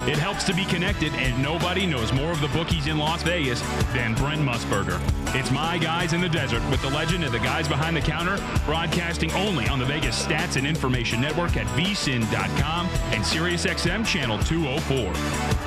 It helps to be connected, and nobody knows more of the bookies in Las Vegas than Brent Musburger. It's My Guys in the Desert with the legend of the guys behind the counter, broadcasting only on the Vegas Stats and Information Network at vsin.com and SiriusXM Channel 204.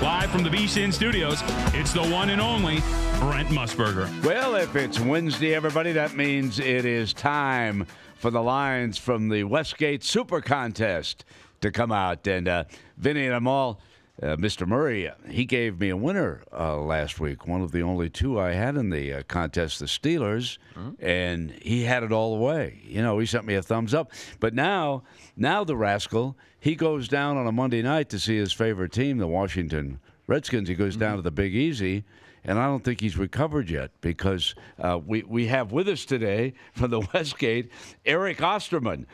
Live from the vsin studios, it's the one and only Brent Musburger. Well, if it's Wednesday, everybody, that means it is time for the lines from the Westgate SuperContest to come out. And Vinny and Amal, Mr. Murray, he gave me a winner last week, one of the only two I had in the contest, the Steelers, and he had it all the way. You know, he sent me a thumbs up. But now the rascal, he goes down on a Monday night to see his favorite team, the Washington Redskins. He goes down to the Big Easy, and I don't think he's recovered yet because we have with us today from the Westgate, Eric Osterman.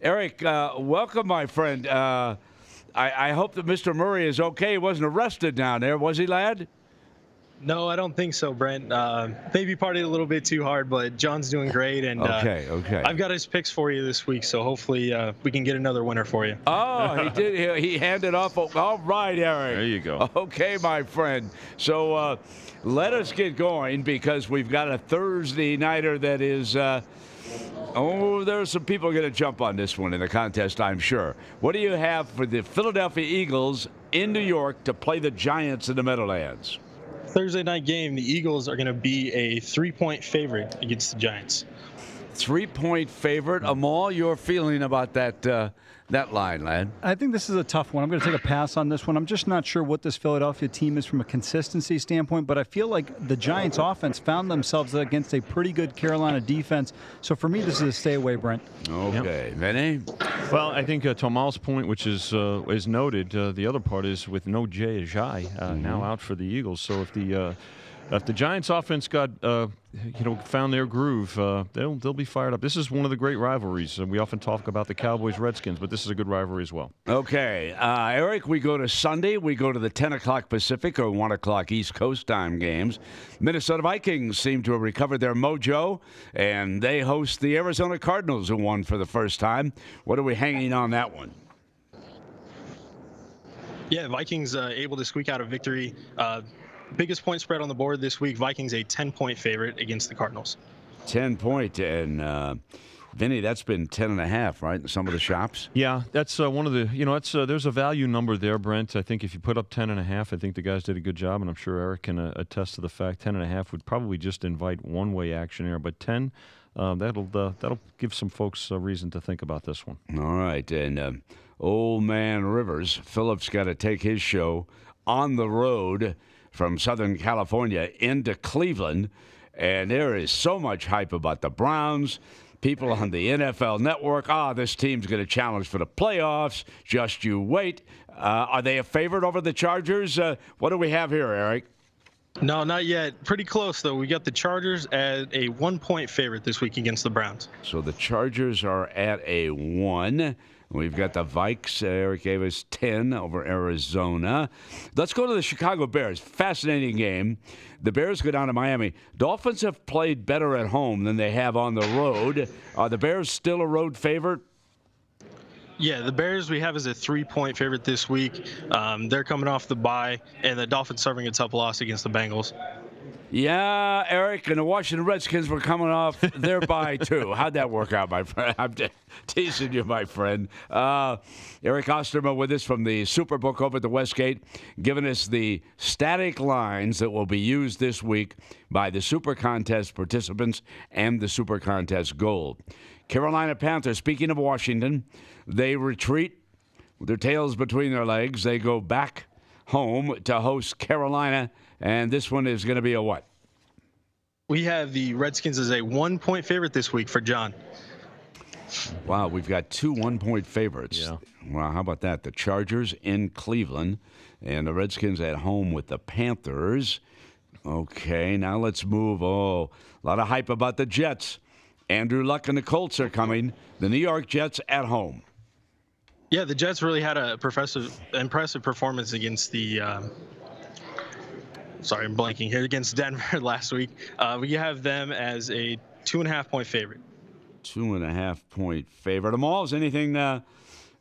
Eric, welcome, my friend. I hope that Mr. Murray is okay. He wasn't arrested down there, was he, lad? No, I don't think so, Brent. Maybe partied a little bit too hard, but John's doing great. And okay. I've got his picks for you this week, so hopefully we can get another winner for you. Oh, he did. He handed off. All right, Eric. There you go. Okay, my friend. So let us get going because we've got a Thursday nighter that is there's some people going to jump on this one in the contest, I'm sure. What do you have for the Philadelphia Eagles in New York to play the Giants in the Meadowlands? Thursday night game, the Eagles are going to be a 3-point favorite against the Giants. 3-point favorite. Amal, your feeling about that line, lad? I think this is a tough one. I'm going to take a pass on this one. I'm just not sure what this Philadelphia team is from a consistency standpoint, but I feel like the Giants offense found themselves against a pretty good Carolina defense. So for me, this is a stay away, Brent. Okay. Vinny? Well, I think to Amal's point, which is noted, the other part is with no Jay Ajayi now out for the Eagles. So if the Giants offense got found their groove, they'll be fired up. This is one of the great rivalries. We often talk about the Cowboys-Redskins, but this is a good rivalry as well. Okay. Eric, we go to Sunday. We go to the 10 o'clock Pacific or 1 o'clock East Coast time games. Minnesota Vikings seem to have recovered their mojo, and they host the Arizona Cardinals, who won for the first time. What are we hanging on that one? Yeah, Vikings able to squeak out a victory. Biggest point spread on the board this week. Vikings a 10-point favorite against the Cardinals. 10-point, and Vinny, that's been 10.5, right? In some of the shops. Yeah, that's one of the. That's there's a value number there, Brent. I think if you put up 10.5, I think the guys did a good job, and I'm sure Eric can attest to the fact 10.5 would probably just invite one-way action here, but 10. That'll give some folks a reason to think about this one. All right, and old man Rivers, Phillips got to take his show on the road from Southern California into Cleveland, and there is so much hype about the Browns. People on the NFL Network, this team's going to challenge for the playoffs. Just you wait. Are they a favorite over the Chargers? What do we have here, Eric? No, not yet. Pretty close, though. We got the Chargers at a 1-point favorite this week against the Browns. So the Chargers are at a 1. We've got the Vikes. Eric gave us 10 over Arizona. Let's go to the Chicago Bears. Fascinating game. The Bears go down to Miami. Dolphins have played better at home than they have on the road. Are the Bears still a road favorite? Yeah, the Bears we have as a 3-point favorite this week. They're coming off the bye, and the Dolphins serving a tough loss against the Bengals. Yeah, Eric, and the Washington Redskins were coming off their bye, too. How'd that work out, my friend? I'm teasing you, my friend. Eric Osterman with us from the Superbook over at the Westgate, giving us the static lines that will be used this week by the Super Contest participants and the Super Contest Gold. Carolina Panthers, speaking of Washington, they retreat with their tails between their legs. They go back home to host Carolina. And this one is going to be a what? We have the Redskins as a 1-point favorite this week for John. Wow, we've got 2 1-point favorites. Yeah. Wow, how about that? The Chargers in Cleveland and the Redskins at home with the Panthers. Okay, now let's move. A lot of hype about the Jets. Andrew Luck and the Colts are coming. The New York Jets at home. Yeah, the Jets really had a impressive performance against the sorry, I'm blanking here, against Denver last week. We have them as a 2.5-point favorite. 2.5-point favorite. Amal, is anything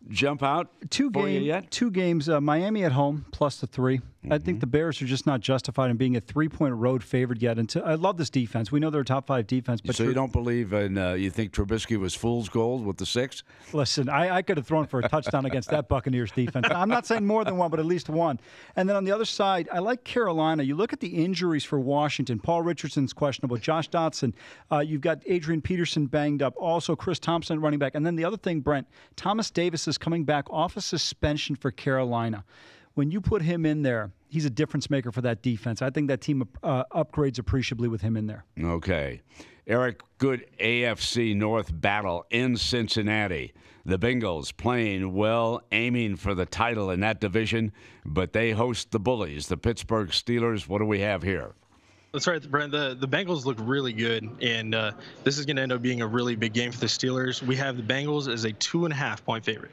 jump out for you yet? Two games. Miami at home, plus the 3. I think the Bears are just not justified in being a 3-point road favorite yet. And I love this defense. We know they're a top 5 defense. But so you don't believe in, you think Trubisky was fool's gold with the 6? Listen, I could have thrown for a touchdown against that Buccaneers defense. I'm not saying more than one, but at least one. And then on the other side, I like Carolina. You look at the injuries for Washington. Paul Richardson's questionable. Josh Dotson. You've got Adrian Peterson banged up. Also, Chris Thompson running back. And then the other thing, Brent, Thomas Davis is coming back off a suspension for Carolina. When you put him in there, he's a difference maker for that defense. I think that team upgrades appreciably with him in there. Okay. Eric, good AFC North battle in Cincinnati. The Bengals playing well, aiming for the title in that division, but they host the bullies, the Pittsburgh Steelers. What do we have here? That's right, Brent. The Bengals look really good, and this is going to end up being a really big game for the Steelers. We have the Bengals as a 2.5-point favorite.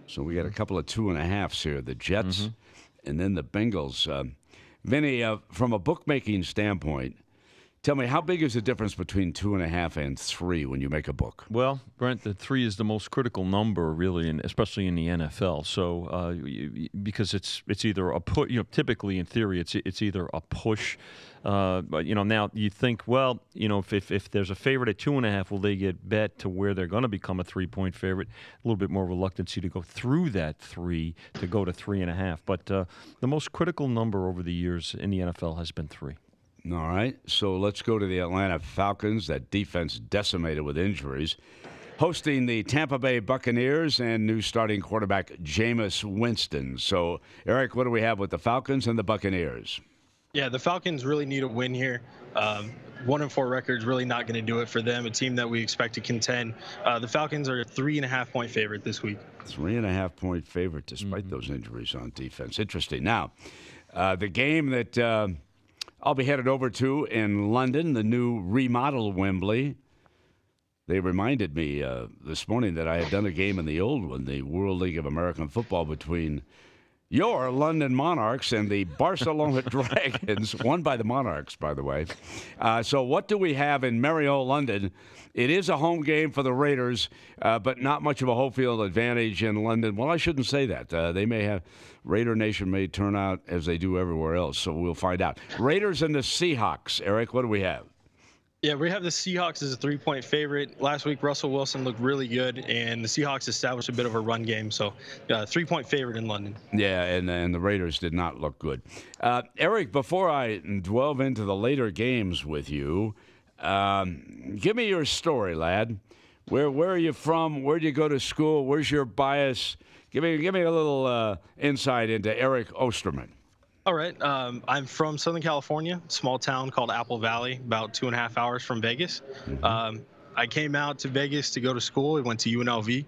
So we got a couple of 2.5s here. The Jets and then the Bengals. Vinny, from a bookmaking standpoint, tell me, how big is the difference between 2.5 and 3 when you make a book? Well, Brent, the 3 is the most critical number, really, especially in the NFL. So because it's either a push, typically in theory, it's either a push. But now you think, well, if there's a favorite at 2.5, will they get bet to where they're going to become a 3-point favorite? A little bit more reluctancy to go through that 3 to go to 3.5. But the most critical number over the years in the NFL has been 3. All right, so let's go to the Atlanta Falcons, that defense decimated with injuries, hosting the Tampa Bay Buccaneers and new starting quarterback Jameis Winston. So, Eric, what do we have with the Falcons and the Buccaneers? Yeah, the Falcons really need a win here. 1-4 record is really not going to do it for them, a team that we expect to contend. The Falcons are a 3.5-point favorite this week. 3.5-point favorite despite those injuries on defense. Interesting. Now, the game that I'll be headed over to in London, the new remodeled Wembley. They reminded me this morning that I had done a game in the old one, the World League of American Football, between your London Monarchs and the Barcelona Dragons, won by the Monarchs, by the way. So what do we have in Merry Old London? It is a home game for the Raiders, but not much of a home field advantage in London. Well, I shouldn't say that. Raider Nation may turn out as they do everywhere else, so we'll find out. Raiders and the Seahawks. Eric, what do we have? Yeah, we have the Seahawks as a 3-point favorite. Last week, Russell Wilson looked really good, and the Seahawks established a bit of a run game. So, 3-point favorite in London. Yeah, and the Raiders did not look good. Eric, before I delve into the later games with you, give me your story, lad. Where are you from? Where do you go to school? Where's your bias? Give me a little insight into Eric Osterman. All right. I'm from Southern California, small town called Apple Valley, about 2.5 hours from Vegas. I came out to Vegas to go to school. I went to UNLV,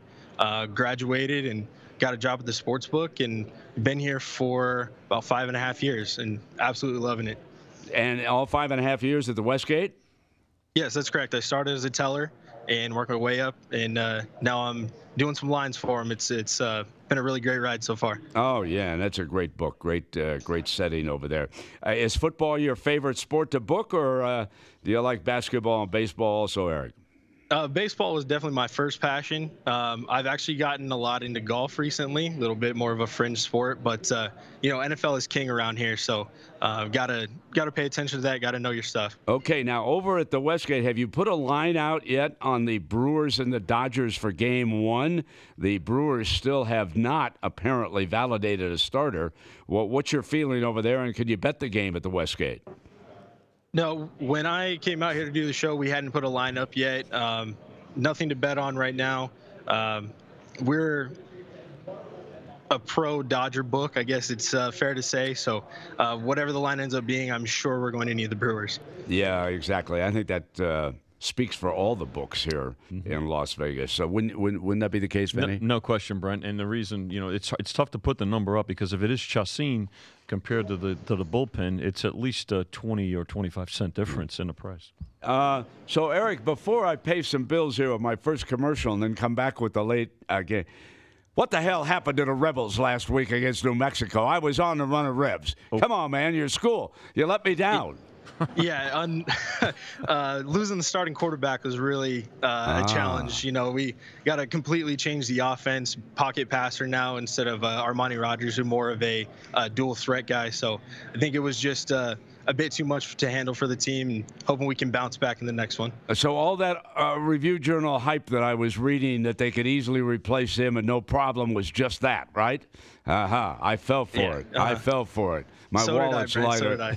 graduated, and got a job at the sports book, and been here for about 5.5 years, and absolutely loving it. And all 5.5 years at the Westgate? Yes, that's correct. I started as a teller and worked my way up, and now I'm doing some lines for him. It's been a really great ride so far. Oh, yeah, and that's a great book. Great setting over there. Is football your favorite sport to book, or do you like basketball and baseball also, Eric? Baseball was definitely my first passion. I've actually gotten a lot into golf recently, a little bit more of a fringe sport, but NFL is king around here, so gotta pay attention to that. Gotta know your stuff. Okay, now over at the Westgate, have you put a line out yet on the Brewers and the Dodgers for Game 1? The Brewers still have not apparently validated a starter. What's your feeling over there, and could you bet the game at the Westgate? No, when I came out here to do the show, we hadn't put a line up yet. Nothing to bet on right now. We're a pro Dodger book, I guess it's fair to say. So whatever the line ends up being, I'm sure we're going to need the Brewers. Yeah, exactly. I think that speaks for all the books here in Las Vegas. So wouldn't that be the case, Vinny? No question, Brent. And the reason, it's tough to put the number up because if it is Chacin compared to the bullpen, it's at least a 20 or 25 cent difference in the price. So, Eric, before I pay some bills here with my first commercial and then come back with the late game, what the hell happened to the Rebels last week against New Mexico? I was on the run of Rebs. Come on, man, your school. You let me down. Yeah, losing the starting quarterback was really a challenge. You know, we got to completely change the offense. Pocket passer now instead of Armani Rogers, who's more of a dual threat guy. So I think it was just a bit too much to handle for the team, and hoping we can bounce back in the next one. So all that Review Journal hype that I was reading that they could easily replace him and no problem was just that, right? I fell for it. I fell for it. My wallet's lighter.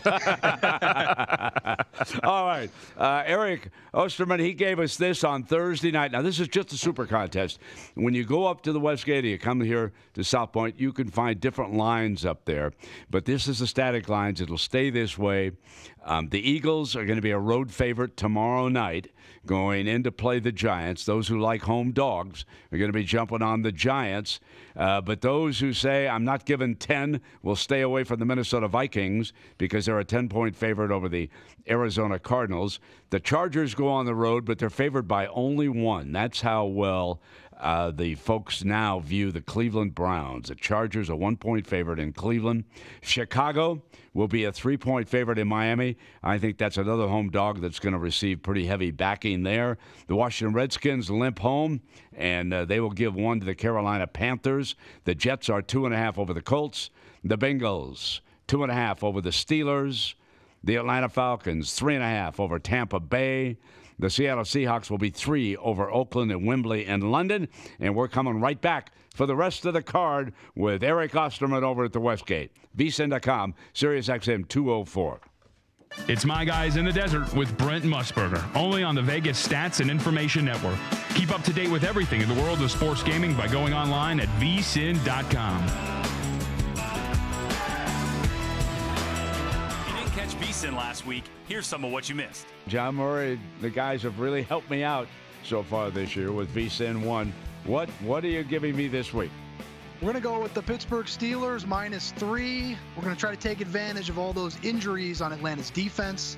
All right. Eric Osterman, he gave us this on Thursday night. Now, this is just a super contest. When you go up to the Westgate, you come here to South Point, you can find different lines up there. But this is the static lines. It'll stay this way. The Eagles are going to be a road favorite tomorrow night going in to play the Giants. Those who like home dogs are going to be jumping on the Giants. But those who say, I'm not giving 10, will stay away from the Minnesota Vikings because they're a 10-point favorite over the Arizona Cardinals. The Chargers go on the road, but they're favored by only 1. That's how well the folks now view the Cleveland Browns. The Chargers a 1-point favorite in Cleveland. Chicago will be a 3-point favorite in Miami. I think that's another home dog that's going to receive pretty heavy backing there. The Washington Redskins limp home, and they will give 1 to the Carolina Panthers. The Jets are 2.5 over the Colts. The Bengals 2.5 over the Steelers. The Atlanta Falcons 3.5 over Tampa Bay. The Seattle Seahawks will be 3 over Oakland and Wembley and London. And we're coming right back for the rest of the card with Eric Osterman over at the Westgate. VSiN.com, Sirius XM 204. It's My Guys in the Desert with Brent Musburger, only on the Vegas Stats and Information Network. Keep up to date with everything in the world of sports gaming by going online at VSiN.com. VSiN last week. Here's some of what you missed. John Murray, the guys have really helped me out so far this year with VSiN 1. What are you giving me this week? We're going to go with the Pittsburgh Steelers -3. We're going to try to take advantage of all those injuries on Atlanta's defense.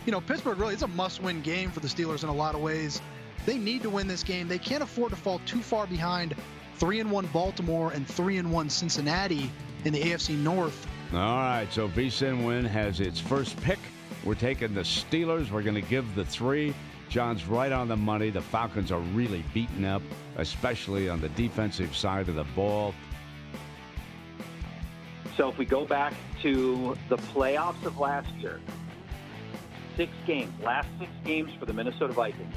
You know, Pittsburgh really, it's a must-win game for the Steelers in a lot of ways. They need to win this game. They can't afford to fall too far behind 3-1 Baltimore and 3-1 Cincinnati in the AFC North. All right, so VSiN Win has its first pick. We're taking the Steelers. We're going to give the 3. John's right on the money. The Falcons are really beaten up, especially on the defensive side of the ball. So if we go back to the playoffs of last year, 6 games, last 6 games for the Minnesota Vikings,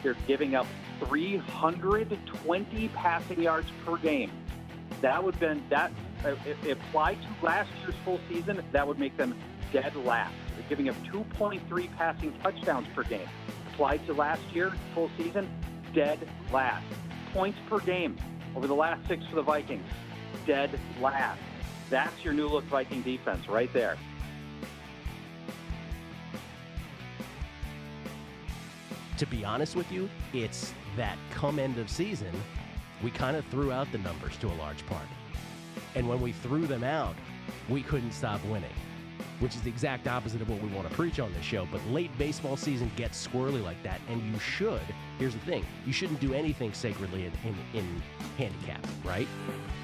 they're giving up 320 passing yards per game. That would have been that. If applied to last year's full season, that would make them dead last. They're giving up 2.3 passing touchdowns per game. Applied to last year, full season, dead last. Points per game over the last 6 for the Vikings, dead last. That's your new look Viking defense right there. To be honest with you, it's that come end of season, we kind of threw out the numbers to a large part. And when we threw them out, we couldn't stop winning, which is the exact opposite of what we want to preach on this show. But late baseball season gets squirrely like that, and you should. Here's the thing. You shouldn't do anything sacredly in handicap, right?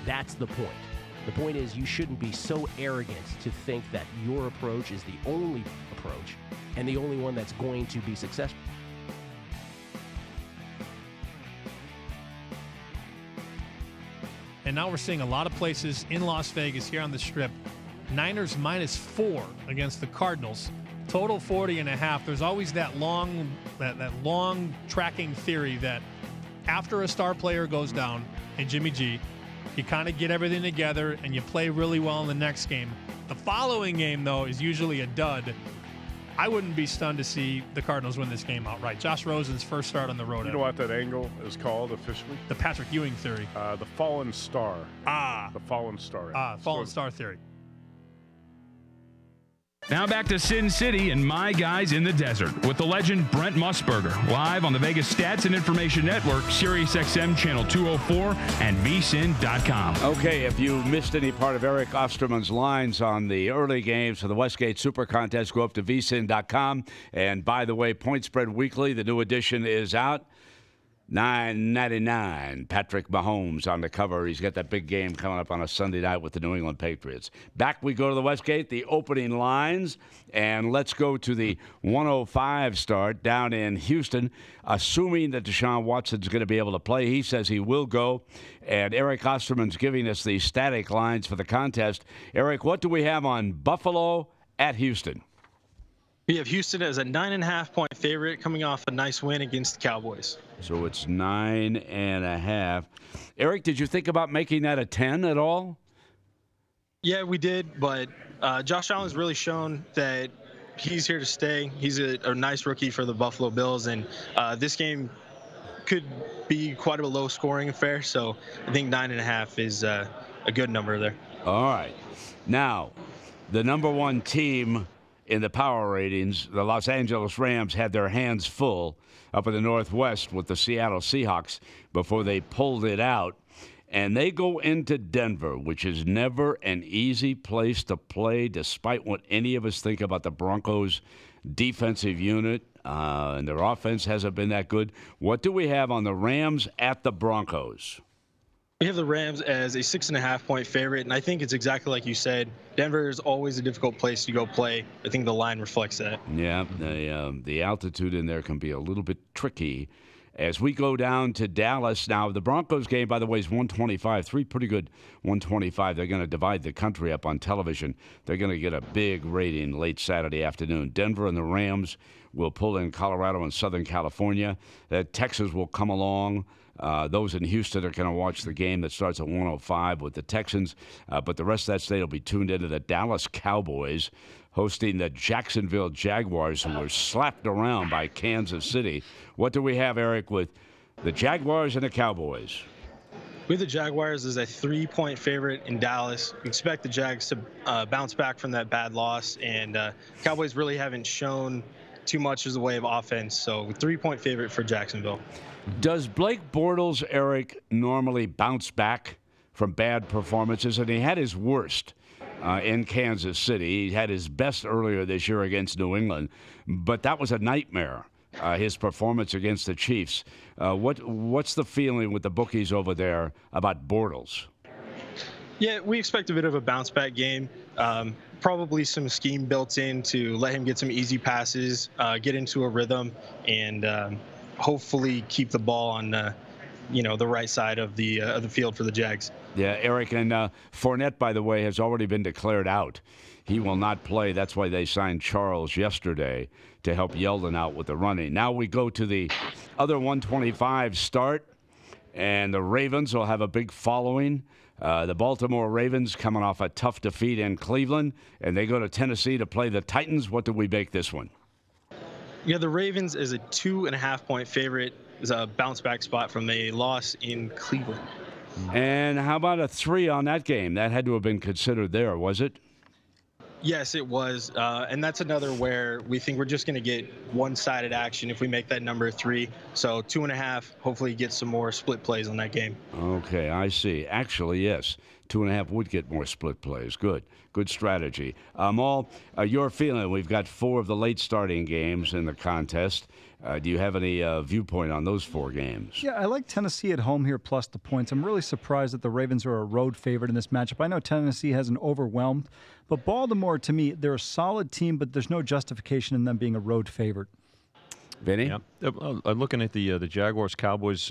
That's the point. The point is you shouldn't be so arrogant to think that your approach is the only approach and the only one that's going to be successful. And now we're seeing a lot of places in Las Vegas here on the Strip. Niners -4 against the Cardinals. Total 40.5. There's always that long tracking theory that after a star player goes down, and Jimmy G, you kind of get everything together and you play really well in the next game. The following game, though, is usually a dud. I wouldn't be stunned to see the Cardinals win this game outright. Josh Rosen's first start on the road. You know what that angle is called officially? The Patrick Ewing theory. The fallen star. The fallen star. Fallen star theory. Now back to Sin City and My Guys in the Desert with the legend Brent Musburger, live on the Vegas Stats and Information Network, Sirius XM Channel 204, and VSiN.com. Okay, if you missed any part of Eric Osterman's lines on the early games for the Westgate SuperContest, go up to VSiN.com. And by the way, Point Spread Weekly, the new edition is out. $9.99. Patrick Mahomes on the cover. He's got that big game coming up on a Sunday night with the New England Patriots. Back we go to the Westgate, the opening lines, and let's go to the 105 start down in Houston. Assuming that Deshaun Watson's going to be able to play, he says he will go. And Eric Osterman's giving us the static lines for the contest. Eric, what do we have on Buffalo at Houston? We have Houston as a 9.5-point favorite coming off a nice win against the Cowboys. So it's 9.5. Eric, did you think about making that a 10 at all? Yeah, we did, but Josh Allen's really shown that he's here to stay. He's a nice rookie for the Buffalo Bills, and this game could be quite a low-scoring affair, so I think 9.5 is a good number there. All right. Now, the number one team in the power ratings, the Los Angeles Rams had their hands full up in the Northwest with the Seattle Seahawks before they pulled it out. And they go into Denver, which is never an easy place to play, despite what any of us think about the Broncos' defensive unit. And their offense hasn't been that good. What do we have on the Rams at the Broncos? We have the Rams as a 6.5-point favorite, and I think it's exactly like you said. Denver is always a difficult place to go play. I think the line reflects that. Yeah, the altitude in there can be a little bit tricky. As we go down to Dallas now, the Broncos game, by the way, is 125. Three pretty good 125. They're going to divide the country up on television. They're going to get a big rating late Saturday afternoon. Denver and the Rams will pull in Colorado and Southern California. Texas will come along. Those in Houston are going to watch the game that starts at 105 with the Texans. But the rest of that state will be tuned into the Dallas Cowboys hosting the Jacksonville Jaguars, who were slapped around by Kansas City. What do we have, Eric, with the Jaguars and the Cowboys? We have the Jaguars as a 3-point favorite in Dallas. We expect the Jags to bounce back from that bad loss, and Cowboys really haven't shown too much as a way of offense. So 3-point favorite for Jacksonville. Does Blake Bortles, Eric, normally bounce back from bad performances? And he had his worst in Kansas City. He had his best earlier this year against New England, but that was a nightmare, his performance against the Chiefs. What's the feeling with the bookies over there about Bortles? Yeah, we expect a bit of a bounce-back game. Probably some scheme built in to let him get some easy passes, get into a rhythm, and hopefully keep the ball on the right side of the field for the Jags. Yeah, Eric, and Fournette, by the way, has already been declared out. He will not play. That's why they signed Charles yesterday to help Yeldon out with the running. Now we go to the other 125 start, and the Ravens will have a big following. The Baltimore Ravens coming off a tough defeat in Cleveland, and they go to Tennessee to play the Titans. What do we make this one? Yeah, the Ravens is a 2.5-point favorite. Is a bounce-back spot from a loss in Cleveland. And how about a 3 on that game? That had to have been considered there, was it? Yes, it was. And that's another where we think we're just going to get one-sided action if we make that number 3. So 2.5, hopefully get some more split plays on that game. Okay, I see. Actually, yes. 2.5 would get more split plays. Good. Good strategy. Maul, your feeling, we've got 4 of the late starting games in the contest. Do you have any viewpoint on those 4 games? Yeah, I like Tennessee at home here plus the points. I'm really surprised that the Ravens are a road favorite in this matchup. I know Tennessee hasn't overwhelmed, but Baltimore, to me, they're a solid team, but there's no justification in them being a road favorite. Vinny? Yeah. Looking at the Jaguars Cowboys,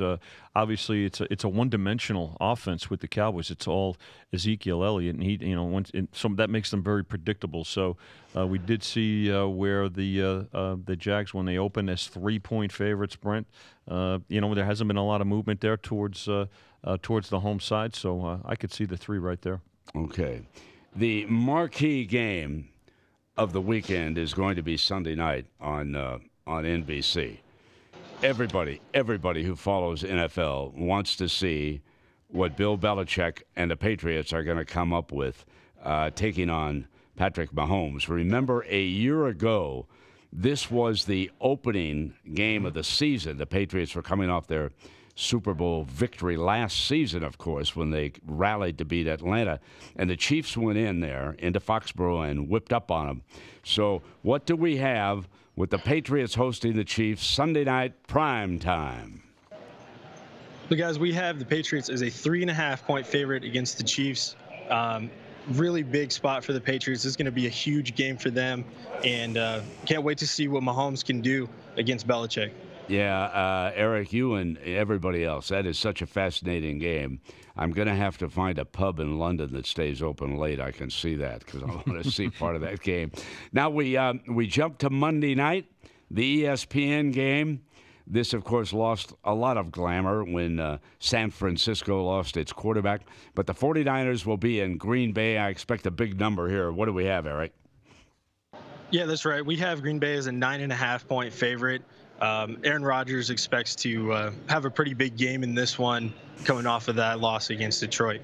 obviously it's a one-dimensional offense with the Cowboys. It's all Ezekiel Elliott, and so that makes them very predictable. So we did see where the Jags, when they opened as 3-point favorites, Brent, there hasn't been a lot of movement there towards the home side. So I could see the 3 right there. Okay. The marquee game of the weekend is going to be Sunday night on NBC. Everybody who follows NFL wants to see what Bill Belichick and the Patriots are going to come up with taking on Patrick Mahomes. Remember, a year ago, this was the opening game of the season. The Patriots were coming off their Super Bowl victory last season, of course, when they rallied to beat Atlanta. And the Chiefs went in there into Foxborough and whipped up on them. So what do we have with the Patriots hosting the Chiefs Sunday night prime time? But guys, we have the Patriots as a 3.5-point favorite against the Chiefs. Really big spot for the Patriots. This is going to be a huge game for them, and can't wait to see what Mahomes can do against Belichick. Yeah, Eric, you and everybody else, that is such a fascinating game. I'm going to have to find a pub in London that stays open late. I can see that because I want to see part of that game. Now we jump to Monday night, the ESPN game. This, of course, lost a lot of glamour when San Francisco lost its quarterback. But the 49ers will be in Green Bay. I expect a big number here. What do we have, Eric? Yeah, that's right. We have Green Bay as a 9.5-point favorite. Aaron Rodgers expects to have a pretty big game in this one coming off of that loss against Detroit.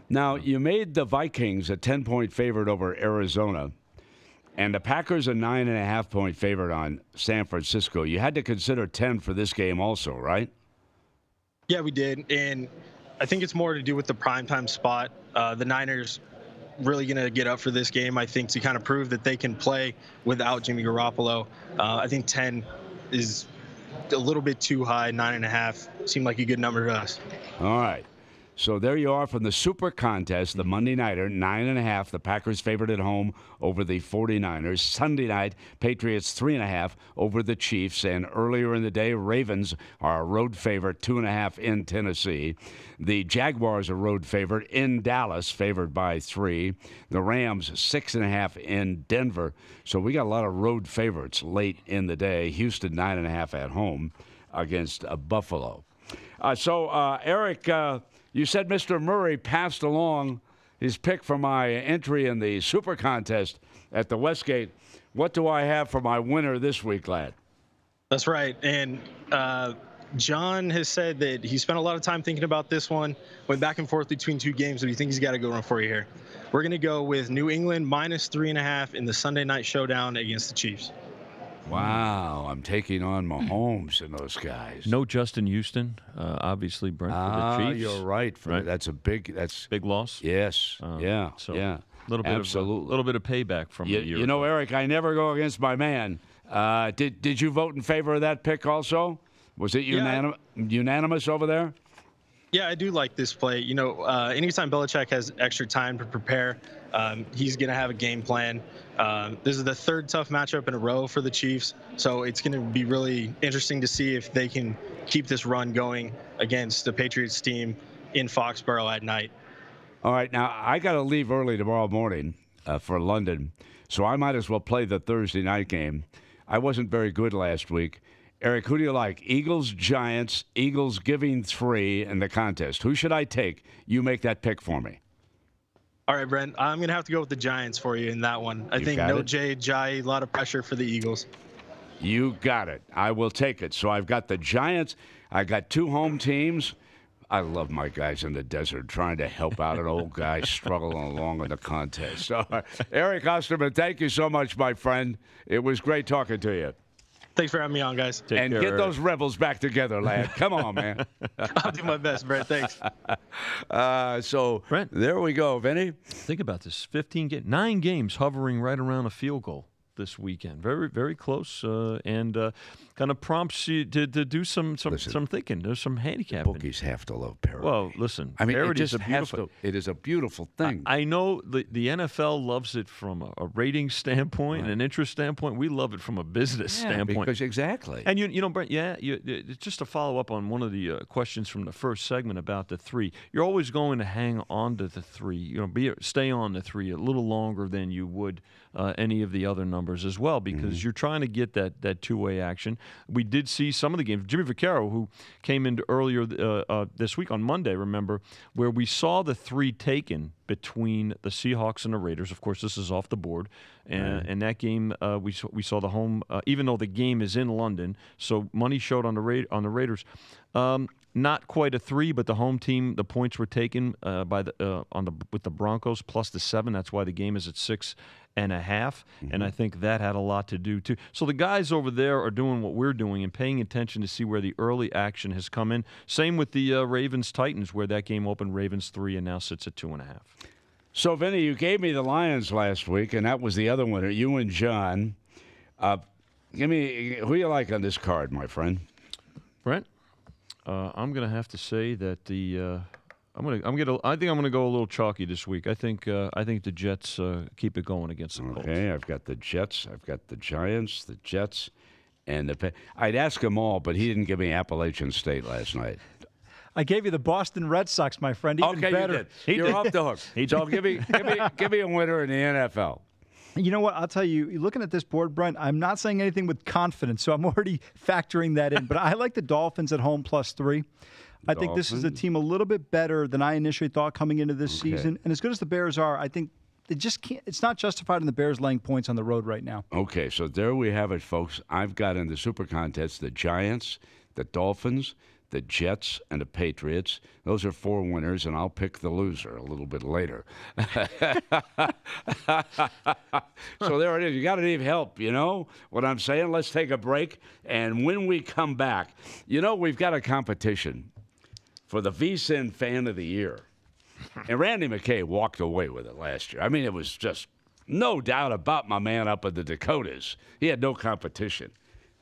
Now, you made the Vikings a 10-point favorite over Arizona, and the Packers a 9.5-point favorite on San Francisco. You had to consider 10 for this game also, right? Yeah, we did, and I think it's more to do with the primetime spot. The Niners really going to get up for this game, I think, to kind of prove that they can play without Jimmy Garoppolo. I think 10 is a little bit too high. 9.5 seemed like a good number to us. All right. So there you are from the Super Contest, the Monday Nighter, 9.5. The Packers favored at home over the 49ers. Sunday night, Patriots 3.5 over the Chiefs. And earlier in the day, Ravens are a road favorite, 2.5 in Tennessee. The Jaguars are road favorite in Dallas, favored by 3. The Rams 6.5 in Denver. So we got a lot of road favorites late in the day. Houston 9.5 at home against Buffalo. Eric, you said Mr. Murray passed along his pick for my entry in the Super Contest at the Westgate. What do I have for my winner this week, lad? That's right. And John has said that he spent a lot of time thinking about this one, went back and forth between two games, but he thinks he's got a good one for you here. We're going to go with New England minus 3.5 in the Sunday night showdown against the Chiefs. Wow, I'm taking on Mahomes and those guys. No Justin Houston, obviously, Brent, for the Chiefs. You're right. That's a big loss. Yes, yeah. A little bit of payback from the year. You know, Eric, I never go against my man. Did you vote in favor of that pick also? Was it unanimous over there? Yeah, I do like this play. You know, anytime Belichick has extra time to prepare, he's going to have a game plan. This is the third tough matchup in a row for the Chiefs, so it's going to be really interesting to see if they can keep this run going against the Patriots team in Foxborough at night. All right, now I got to leave early tomorrow morning for London, so I might as well play the Thursday night game. I wasn't very good last week. Eric, who do you like? Eagles, Giants, Eagles giving 3 in the contest. Who should I take? You make that pick for me. All right, Brent, I'm going to have to go with the Giants for you in that one. I think no Jay Ajayi, a lot of pressure for the Eagles. You got it. I will take it. So I've got the Giants. I got 2 home teams. I love my guys in the desert trying to help out an old guy struggling along in the contest. So, Eric Osterman, thank you so much, my friend. It was great talking to you. Thanks for having me on, guys. Take care, Eric. Those Rebels back together, lad. Come on, man. I'll do my best, Brent. Thanks. Brent, there we go, Vinny. Think about this: 9 games hovering right around a field goal this weekend. Very, very close, and kind of prompts you to do some thinking. There's some handicapping. Bookies have to love parity. Well, listen, I mean, it is a beautiful thing. I know the NFL loves it from a rating standpoint and an interest standpoint. We love it from a business standpoint. Because exactly. And you know, Brent, just to follow up on one of the questions from the first segment about the 3, you're always going to hang on to the 3. You know, stay on the 3 a little longer than you would any of the other numbers as well, because you're trying to get that two-way action. We did see some of the games. Jimmy Vaccaro, who came into earlier this week on Monday, remember, where we saw the 3 taken between the Seahawks and the Raiders. Of course, this is off the board. And that game, we saw the home, even though the game is in London, so money showed on the Raiders. Not quite a 3, but the home team, the points were taken with the Broncos plus the 7. That's why the game is at 6.5, and I think that had a lot to do too. So the guys over there are doing what we're doing and paying attention to see where the early action has come in. Same with the Ravens-Titans, where that game opened Ravens 3 and now sits at 2.5. So, Vinny, you gave me the Lions last week, and that was the other winner, you and John. Give me who you like on this card, my friend. Brent? I'm going to have to say that I think I'm going to go a little chalky this week. I think the Jets keep it going against the Colts. Okay, I've got the Jets, I've got the Giants, the Jets, and I'd ask them all, but he didn't give me Appalachian State last night. I gave you the Boston Red Sox, my friend. Even better. You're off the hook. So give me a winner in the NFL. You know what? I'll tell you, looking at this board, Brent, I'm not saying anything with confidence, so I'm already factoring that in. But I like the Dolphins at home +3. I think this is a team a little bit better than I initially thought coming into this season. And as good as the Bears are, I think they just can't. It's not justified in the Bears laying points on the road right now. Okay, so there we have it, folks. I've got in the Super Contest the Giants, the Dolphins, the Jets, and the Patriots. Those are 4 winners, and I'll pick the loser a little bit later. So there it is. You got to need help, you know what I'm saying? Let's take a break, and when we come back, we've got a competition for the VSiN Fan of the Year. And Randy McKay walked away with it last year. I mean, it was just no doubt about my man up in the Dakotas. He had no competition.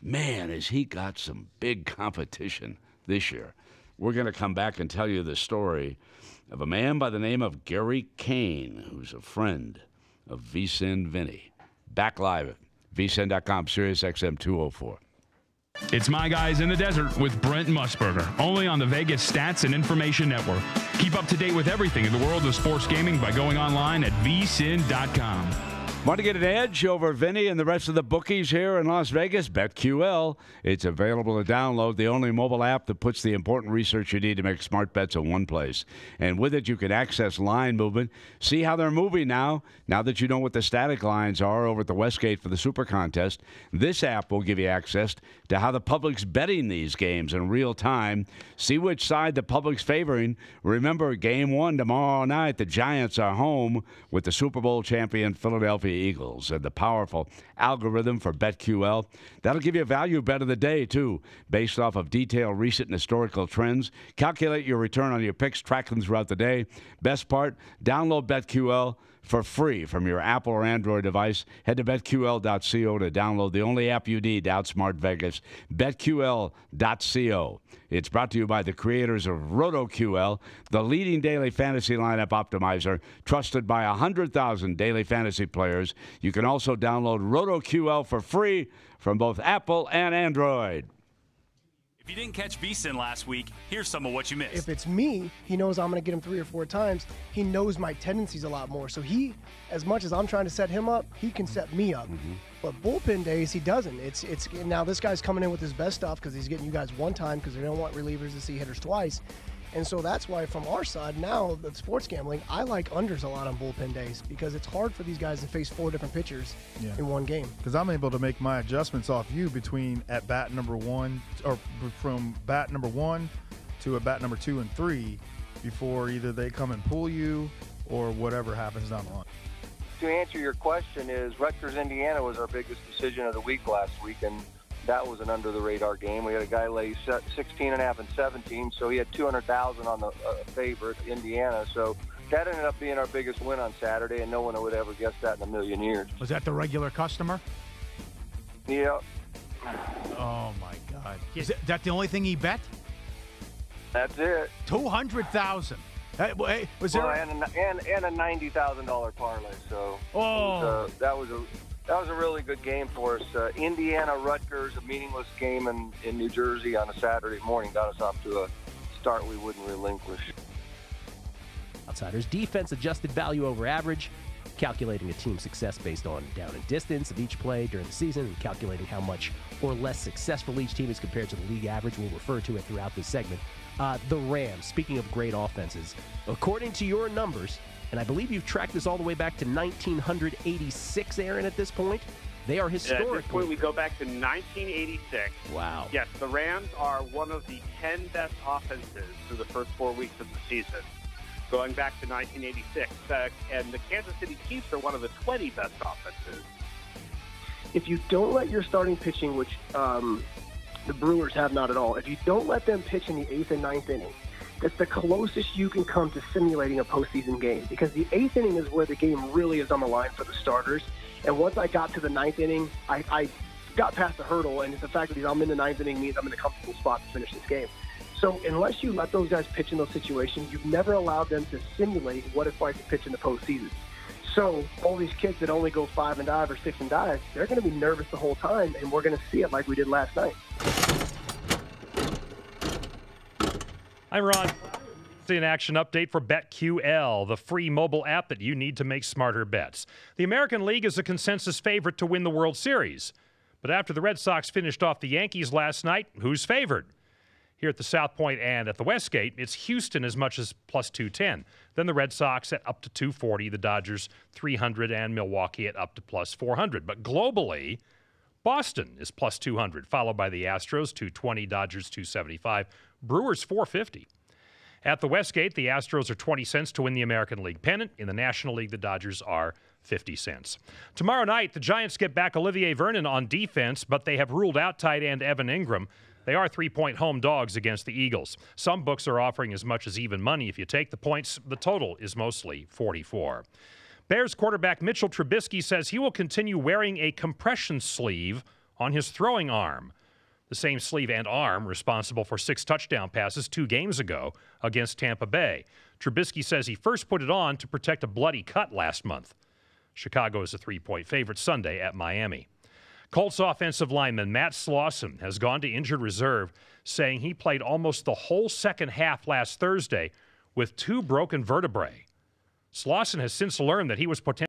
Man, has he got some big competition this year. We're going to come back and tell you the story of a man by the name of Gary Kane, who's a friend of VSiN Vinny. Back live at vsin.com, Sirius XM 204. It's My Guys in the Desert with Brent Musburger, only on the Vegas Stats and Information Network. Keep up to date with everything in the world of sports gaming by going online at vsin.com. Want to get an edge over Vinny and the rest of the bookies here in Las Vegas? BetQL. It's available to download, the only mobile app that puts the important research you need to make smart bets in one place. And with it, you can access line movement, see how they're moving now that you know what the static lines are over at the Westgate for the Super Contest. This app will give you access to how the public's betting these games in real time. See which side the public's favoring. Remember, Game 1 tomorrow night, the Giants are home with the Super Bowl champion Philadelphia Eagles, and the powerful algorithm for BetQL. That'll give you a value bet of the day, too, based off of detailed recent and historical trends. Calculate your return on your picks, track them throughout the day. Best part, download BetQL for free from your Apple or Android device. Head to BetQL.co to download the only app you need to outsmart Vegas. BetQL.co. It's brought to you by the creators of RotoQL, the leading daily fantasy lineup optimizer, trusted by 100,000 daily fantasy players. You can also download RotoQL for free from both Apple and Android. If you didn't catch VSiN last week, here's some of what you missed. If it's me, he knows I'm going to get him 3 or 4 times. He knows my tendencies a lot more. So he, as much as I'm trying to set him up, he can set me up. Mm-hmm. But bullpen days, he doesn't. It's now this guy's coming in with his best stuff because he's getting you guys 1 time because they don't want relievers to see hitters twice. And so that's why from our side now, the sports gambling, I like unders a lot on bullpen days because it's hard for these guys to face 4 different pitchers in one game. Because I'm able to make my adjustments off you between at bat number 1 or from bat number 1 to at bat number 2 and 3 before either they come and pull you or whatever happens down the line. To answer your question is Rutgers, Indiana was our biggest decision of the week last week, and that was an under-the-radar game. We had a guy lay 16.5 and 17, so he had $200,000 on the favorite, Indiana. So that ended up being our biggest win on Saturday, and no one would ever guess that in a million years. Was that the regular customer? Yeah. Oh, my God. Is that the only thing he bet? That's it. $200,000. Was there and a $90,000 parlay. So that was a really good game for us. Indiana Rutgers, a meaningless game in New Jersey on a Saturday morning, got us off to a start we wouldn't relinquish. Outsiders defense adjusted value over average, calculating a team's success based on down and distance of each play during the season, and calculating how much or less successful each team is compared to the league average. We'll refer to it throughout this segment. The Rams, speaking of great offenses, according to your numbers, and I believe you've tracked this all the way back to 1986, Aaron, at this point, they are historically... At this point, we go back to 1986. Wow. Yes, the Rams are one of the 10 best offenses through the first 4 weeks of the season, going back to 1986. And the Kansas City Chiefs are one of the 20 best offenses. If you don't let your starting pitching, which the Brewers have not at all, if you don't let them pitch in the 8th and 9th inning, that's the closest you can come to simulating a postseason game, because the 8th inning is where the game really is on the line for the starters. And once I got to the 9th inning, I got past the hurdle, and it's the fact that I'm in the 9th inning means I'm in a comfortable spot to finish this game. So unless you let those guys pitch in those situations, you've never allowed them to simulate what it's like to pitch in the postseason. So all these kids that only go 5 and dive or 6 and dive, they're going to be nervous the whole time, and we're going to see it like we did last night. I'm Ron. It's an action update for BetQL, the free mobile app that you need to make smarter bets. The American League is a consensus favorite to win the World Series. But after the Red Sox finished off the Yankees last night, who's favored? Here at the South Point and at the Westgate, it's Houston as much as plus 210. Then the Red Sox at up to 240, the Dodgers 300, and Milwaukee at up to plus 400. But globally, Boston is plus 200, followed by the Astros 220, Dodgers 275, Brewers 450. At the Westgate, the Astros are 20 cents to win the American League pennant. In the National League, the Dodgers are 50 cents. Tomorrow night, the Giants get back Olivier Vernon on defense, but they have ruled out tight end Evan Ingram. They are 3-point home dogs against the Eagles. Some books are offering as much as even money if you take the points. The total is mostly 44. Bears quarterback Mitchell Trubisky says he will continue wearing a compression sleeve on his throwing arm. The same sleeve and arm responsible for 6 touchdown passes 2 games ago against Tampa Bay. Trubisky says he first put it on to protect a bloody cut last month. Chicago is a 3-point favorite Sunday at Miami. Colts offensive lineman Matt Slauson has gone to injured reserve, saying he played almost the whole second half last Thursday with 2 broken vertebrae. Slauson has since learned that he was potentially